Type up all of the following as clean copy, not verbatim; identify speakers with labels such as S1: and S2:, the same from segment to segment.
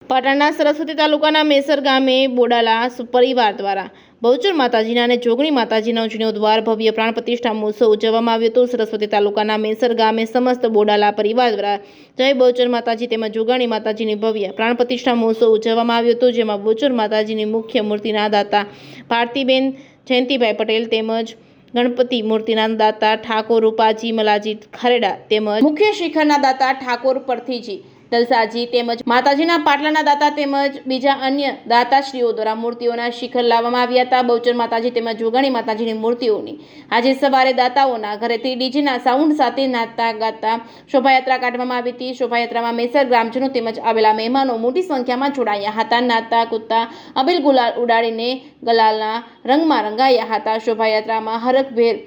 S1: પાટણના સરસ્વતી તાલુકાના મેસર ગામે બોડાલા પરિવાર દ્વારા બહુચર માતાજીના અને જોગણી માતાજીના જીર્ણોદ્ધાર ભવ્ય પ્રાણ પ્રતિષ્ઠા મહોત્સવ ઉજવવામાં આવ્યો હતો। સરસ્વતી તાલુકાના મેસર ગામે સમસ્ત બોડાલા પરિવાર દ્વારા જય બહુચર માતાજી તેમજ જોગણી માતાજીની ભવ્ય પ્રાણ પ્રતિષ્ઠા મહોત્સવ ઉજવવામાં આવ્યો હતો, જેમાં બહુચર માતાજીની મુખ્ય મૂર્તિના દાતા ભારતીબેન જયંતિભાઈ પટેલ તેમજ ગણપતિ મૂર્તિના દાતા ઠાકોર રૂપાજી મલાજી ખરેડા તેમજ મુખ્ય શિખરના દાતા ઠાકોર પરથીજી દલસાજી તેમજ માતાજીના પાટલાના દાતા તેમજ બીજા અન્ય દાતાશ્રીઓ દ્વારા મૂર્તિઓના શિખર લાવવામાં આવ્યા હતા। બહુચર માતાજી તેમજ જોગણી માતાજીની મૂર્તિઓની આજે સવારે દાતાઓના ઘરેથી ડીજેના સાઉન્ડ સાથે નાચતા ગાતા શોભાયાત્રા કાઢવામાં આવી હતી। શોભાયાત્રામાં મેસર ગ્રામજનો તેમજ આવેલા મહેમાનો મોટી સંખ્યામાં જોડાયા હતા। નાચતા કૂદતા અબીલ ગુલાલ ઉડાડીને ગલાલના રંગમાં રંગાયા હતા। શોભાયાત્રામાં હરખભેર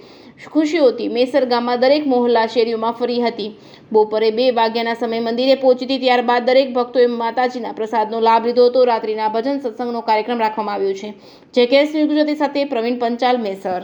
S1: ખુશીઓથી મેસર ગામમાં દરેક મોહલ્લા શેરીઓમાં ફરી હતી। બપોરે 2 વાગ્યાના સમયે મંદિરે પહોંચી હતી। ત્યારબાદ દરેક ભક્તોએ માતાજીના પ્રસાદનો લાભ લીધો હતો। રાત્રિના ભજન સત્સંગનો કાર્યક્રમ રાખવામાં આવ્યો છે। જેકેએસ ન્યૂઝ ગુજરાતી સાથે પ્રવીણ પંચાલ, મેસર।